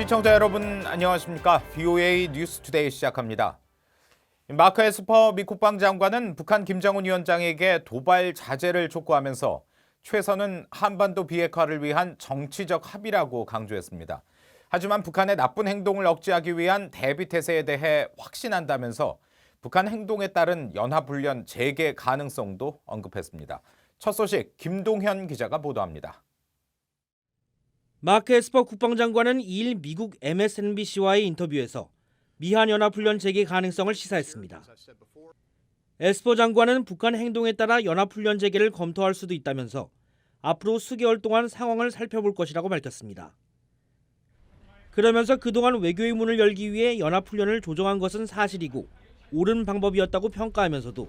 시청자 여러분 안녕하십니까? VOA 뉴스투데이 시작합니다. 마크 에스퍼 미 국방장관은 북한 김정은 위원장에게 도발 자제를 촉구하면서 최선은 한반도 비핵화를 위한 정치적 합의라고 강조했습니다. 하지만 북한의 나쁜 행동을 억제하기 위한 대비태세에 대해 확신한다면서 북한 행동에 따른 연합훈련 재개 가능성도 언급했습니다. 첫 소식 김동현 기자가 보도합니다. 마크 에스퍼 국방장관은 2일 미국 MSNBC와의 인터뷰에서 미한연합훈련 재개 가능성을 시사했습니다. 에스퍼 장관은 북한 행동에 따라 연합훈련 재개를 검토할 수도 있다면서 앞으로 수개월 동안 상황을 살펴볼 것이라고 밝혔습니다. 그러면서 그동안 외교의 문을 열기 위해 연합훈련을 조정한 것은 사실이고 옳은 방법이었다고 평가하면서도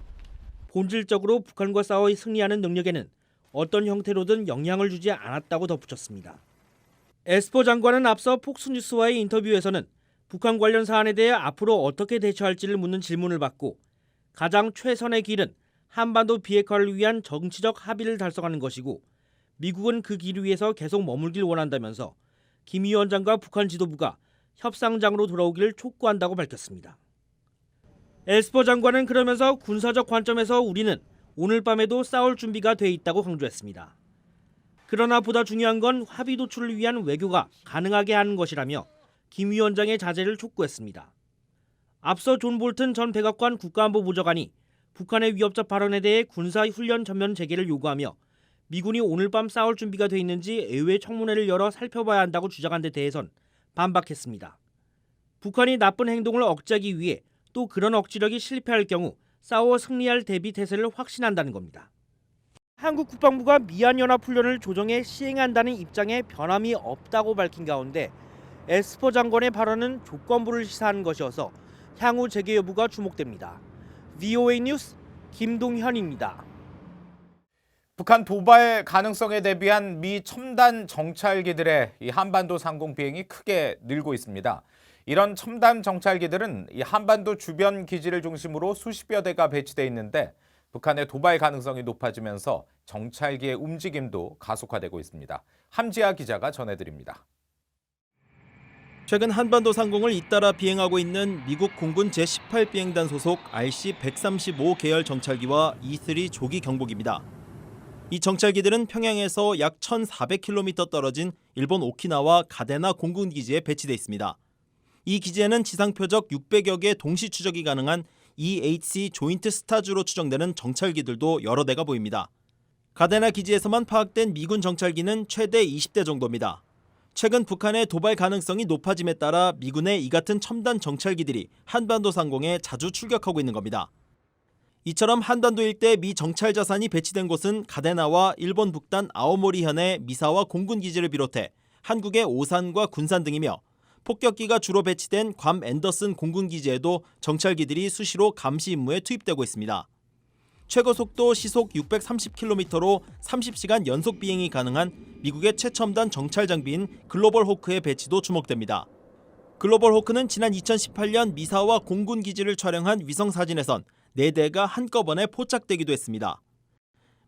본질적으로 북한과 싸워 승리하는 능력에는 어떤 형태로든 영향을 주지 않았다고 덧붙였습니다. 에스퍼 장관은 앞서 폭스뉴스와의 인터뷰에서는 북한 관련 사안에 대해 앞으로 어떻게 대처할지를 묻는 질문을 받고 가장 최선의 길은 한반도 비핵화를 위한 정치적 합의를 달성하는 것이고 미국은 그 길 위에서 계속 머물길 원한다면서 김 위원장과 북한 지도부가 협상장으로 돌아오기를 촉구한다고 밝혔습니다. 에스퍼 장관은 그러면서 군사적 관점에서 우리는 오늘 밤에도 싸울 준비가 돼 있다고 강조했습니다. 그러나 보다 중요한 건 합의 도출을 위한 외교가 가능하게 하는 것이라며 김 위원장의 자제를 촉구했습니다. 앞서 존 볼튼 전 백악관 국가안보보좌관이 북한의 위협적 발언에 대해 군사훈련 전면 재개를 요구하며 미군이 오늘 밤 싸울 준비가 돼 있는지 의회 청문회를 열어 살펴봐야 한다고 주장한 데 대해선 반박했습니다. 북한이 나쁜 행동을 억제하기 위해 또 그런 억지력이 실패할 경우 싸워 승리할 대비 태세를 확신한다는 겁니다. 한국 국방부가 미한연합훈련을 조정해 시행한다는 입장에 변함이 없다고 밝힌 가운데 에스퍼 장관의 발언은 조건부를 시사하는 것이어서 향후 재개 여부가 주목됩니다. VOA 뉴스 김동현입니다. 북한 도발 가능성에 대비한 미 첨단 정찰기들의 한반도 상공 비행이 크게 늘고 있습니다. 이런 첨단 정찰기들은 한반도 주변 기지를 중심으로 수십여 대가 배치돼 있는데 북한의 도발 가능성이 높아지면서 정찰기의 움직임도 가속화되고 있습니다. 함지아 기자가 전해드립니다. 최근 한반도 상공을 잇따라 비행하고 있는 미국 공군 제18비행단 소속 RC-135 계열 정찰기와 E-3 조기 경보기입니다. 이 정찰기들은 평양에서 약 1,400km 떨어진 일본 오키나와 가데나 공군기지에 배치돼 있습니다. 이 기지에는 지상 표적 600여 개 동시 추적이 가능한 EHC 조인트 스타즈로 추정되는 정찰기들도 여러 대가 보입니다. 가데나 기지에서만 파악된 미군 정찰기는 최대 20대 정도입니다. 최근 북한의 도발 가능성이 높아짐에 따라 미군의 이 같은 첨단 정찰기들이 한반도 상공에 자주 출격하고 있는 겁니다. 이처럼 한반도 일대 미 정찰 자산이 배치된 곳은 가데나와 일본 북단 아오모리현의 미사와 공군기지를 비롯해 한국의 오산과 군산 등이며 폭격기가 주로 배치된 괌 앤더슨 공군기지에도 정찰기들이 수시로 감시 임무에 투입되고 있습니다. 최고 속도 시속 630km로 30시간 연속 비행이 가능한 미국의 최첨단 정찰 장비인 글로벌 호크의 배치도 주목됩니다. 글로벌 호크는 지난 2018년 미사와 공군기지를 촬영한 위성 사진에선 4대가 한꺼번에 포착되기도 했습니다.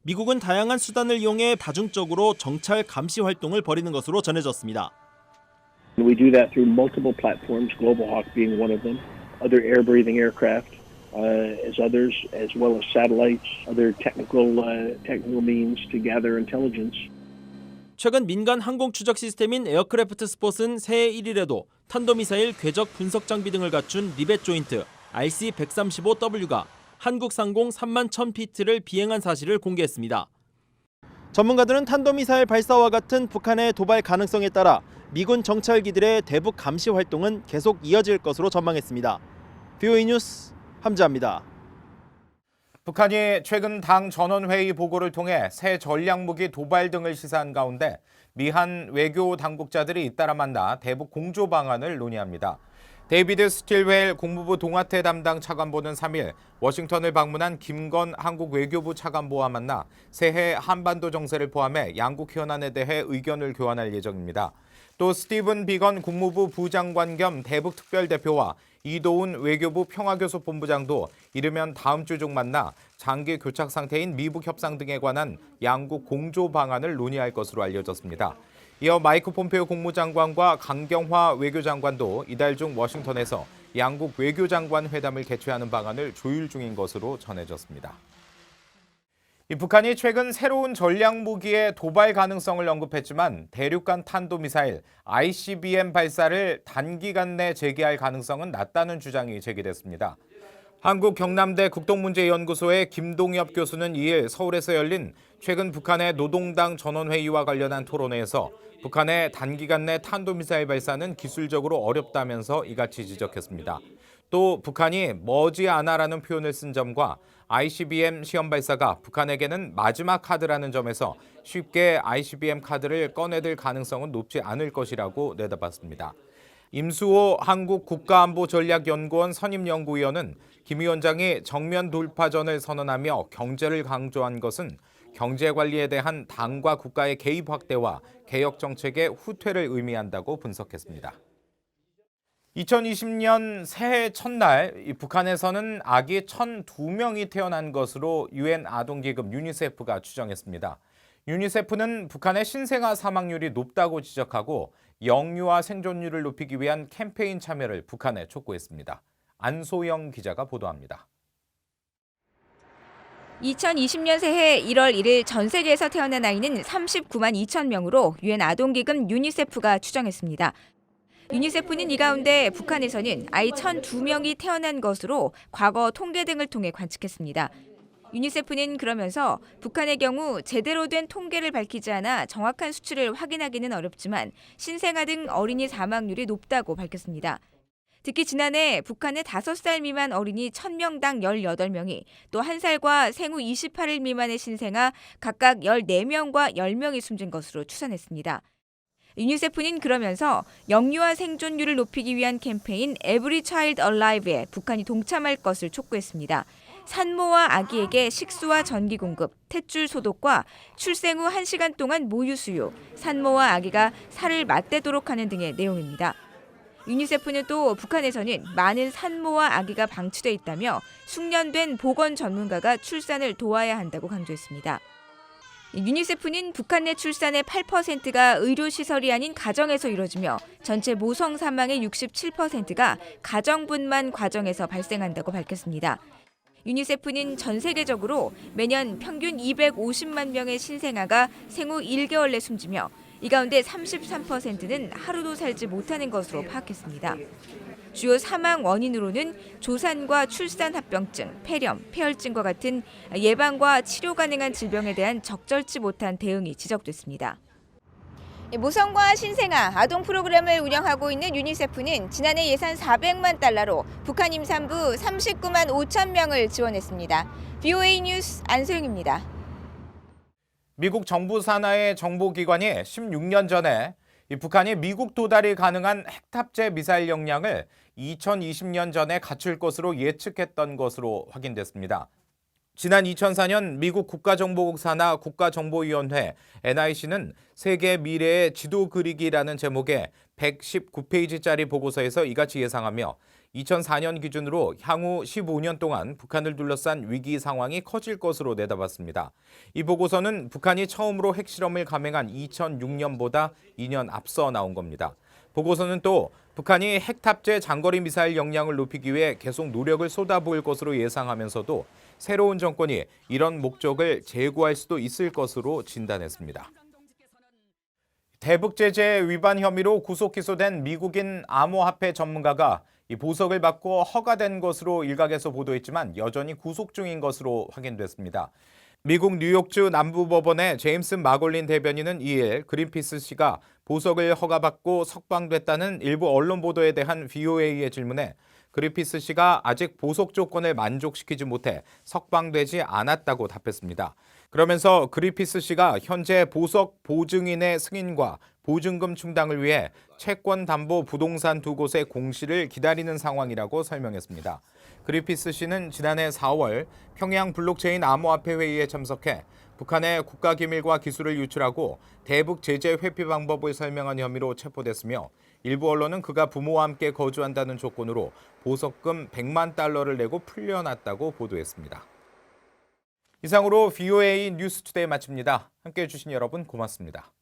미국은 다양한 수단을 이용해 다중적으로 정찰 감시 활동을 벌이는 것으로 전해졌습니다. We do that through multiple platforms, Global Hawk being one of them, other air-breathing aircraft as others, as well as satellites, other technical means to gather intelligence. 최근 민간 항공 추적 시스템인 에어크래프트 스폿은 새해 1일에도 탄도미사일 궤적 분석 장비 등을 갖춘 리벳 조인트 RC-135W가 한국 상공 3만 1000피트를 비행한 사실을 공개했습니다. 전문가들은 탄도미사일 발사와 같은 북한의 도발 가능성에 따라 미군 정찰기들의 대북 감시 활동은 계속 이어질 것으로 전망했습니다. VOA 뉴스 함지아입니다. 북한이 최근 당 전원회의 보고를 통해 새 전략무기 도발 등을 시사한 가운데 미한 외교 당국자들이 잇따라 만나 대북 공조 방안을 논의합니다. 데이비드 스틸웰 국무부 동아태 담당 차관보는 3일 워싱턴을 방문한 김건 한국 외교부 차관보와 만나 새해 한반도 정세를 포함해 양국 현안에 대해 의견을 교환할 예정입니다. 또 스티븐 비건 국무부 부장관 겸 대북특별대표와 이도훈 외교부 평화교섭본부장도 이르면 다음 주 중 만나 장기 교착 상태인 미북 협상 등에 관한 양국 공조 방안을 논의할 것으로 알려졌습니다. 이어 마이크 폼페오 국무장관과 강경화 외교장관도 이달 중 워싱턴에서 양국 외교장관 회담을 개최하는 방안을 조율 중인 것으로 전해졌습니다. 북한이 최근 새로운 전략무기의 도발 가능성을 언급했지만 대륙간 탄도미사일 ICBM 발사를 단기간 내 재개할 가능성은 낮다는 주장이 제기됐습니다. 한국 경남대 국동문제연구소의 김동엽 교수는 2일 서울에서 열린 최근 북한의 노동당 전원회의와 관련한 토론회에서 북한의 단기간 내 탄도미사일 발사는 기술적으로 어렵다면서 이같이 지적했습니다. 또 북한이 머지않아라는 표현을 쓴 점과 ICBM 시험 발사가 북한에게는 마지막 카드라는 점에서 쉽게 ICBM 카드를 꺼내들 가능성은 높지 않을 것이라고 내다봤습니다. 임수호 한국국가안보전략연구원 선임연구위원은 김 위원장이 정면 돌파전을 선언하며 경제를 강조한 것은 경제관리에 대한 당과 국가의 개입 확대와 개혁 정책의 후퇴를 의미한다고 분석했습니다. 2020년 새해 첫날 북한에서는 아기 1,002명이 태어난 것으로 유엔 아동기금 유니세프가 추정했습니다. 유니세프는 북한의 신생아 사망률이 높다고 지적하고 영유아 생존율을 높이기 위한 캠페인 참여를 북한에 촉구했습니다. 안소영 기자가 보도합니다. 2020년 새해 1월 1일 전 세계에서 태어난 아이는 39만 2천 명으로 유엔 아동기금 유니세프가 추정했습니다. 유니세프는 이 가운데 북한에서는 아이 1,002명이 태어난 것으로 과거 통계 등을 통해 관측했습니다. 유니세프는 그러면서 북한의 경우 제대로 된 통계를 밝히지 않아 정확한 수치를 확인하기는 어렵지만 신생아 등 어린이 사망률이 높다고 밝혔습니다. 특히 지난해 북한의 5살 미만 어린이 1,000명당 18명이 또 1살과 생후 28일 미만의 신생아 각각 14명과 10명이 숨진 것으로 추산했습니다. 유니세프는 그러면서 영유아 생존율을 높이기 위한 캠페인 Every Child Alive에 북한이 동참할 것을 촉구했습니다. 산모와 아기에게 식수와 전기 공급, 탯줄 소독과 출생 후 1시간 동안 모유 수유, 산모와 아기가 살을 맞대도록 하는 등의 내용입니다. 유니세프는 또 북한에서는 많은 산모와 아기가 방치돼 있다며 숙련된 보건 전문가가 출산을 도와야 한다고 강조했습니다. 유니세프는 북한 내 출산의 8%가 의료시설이 아닌 가정에서 이뤄지며 전체 모성 사망의 67%가 가정분만 과정에서 발생한다고 밝혔습니다. 유니세프는 전 세계적으로 매년 평균 250만 명의 신생아가 생후 1개월 내 숨지며 이 가운데 33%는 하루도 살지 못하는 것으로 파악했습니다. 주요 사망 원인으로는 조산과 출산합병증, 폐렴, 폐혈증과 같은 예방과 치료 가능한 질병에 대한 적절치 못한 대응이 지적됐습니다. 모성과 신생아 아동 프로그램을 운영하고 있는 유니세프는 지난해 예산 400만 달러로 북한 임산부 39만 5천 명을 지원했습니다. VOA 뉴스 안소영입니다. 미국 정부 산하의 정보기관이 16년 전에 북한이 미국 도달이 가능한 핵탑재 미사일 역량을 2020년 전에 갖출 것으로 예측했던 것으로 확인됐습니다. 지난 2004년 미국 국가정보국 산하 국가정보위원회 NIC는 세계 미래의 지도 그리기라는 제목의 119페이지짜리 보고서에서 이같이 예상하며 2004년 기준으로 향후 15년 동안 북한을 둘러싼 위기 상황이 커질 것으로 내다봤습니다. 이 보고서는 북한이 처음으로 핵실험을 감행한 2006년보다 2년 앞서 나온 겁니다. 보고서는 또 북한이 핵탑재 장거리 미사일 역량을 높이기 위해 계속 노력을 쏟아부을 것으로 예상하면서도 새로운 정권이 이런 목적을 제고할 수도 있을 것으로 진단했습니다. 대북 제재 위반 혐의로 구속 기소된 미국인 암호화폐 전문가가 이 보석을 받고 허가된 것으로 일각에서 보도했지만 여전히 구속 중인 것으로 확인됐습니다. 미국 뉴욕주 남부법원의 제임스 마골린 대변인은 2일 그린피스 씨가 보석을 허가받고 석방됐다는 일부 언론 보도에 대한 VOA의 질문에 그린피스 씨가 아직 보석 조건을 만족시키지 못해 석방되지 않았다고 답했습니다. 그러면서 그린피스 씨가 현재 보석 보증인의 승인과 보증금 충당을 위해 채권 담보 부동산 두 곳의 공시를 기다리는 상황이라고 설명했습니다. 그린피스 씨는 지난해 4월 평양 블록체인 암호화폐 회의에 참석해 북한의 국가기밀과 기술을 유출하고 대북 제재 회피 방법을 설명한 혐의로 체포됐으며 일부 언론은 그가 부모와 함께 거주한다는 조건으로 보석금 100만 달러를 내고 풀려났다고 보도했습니다. 이상으로 VOA 뉴스투데이 마칩니다. 함께해 주신 여러분 고맙습니다.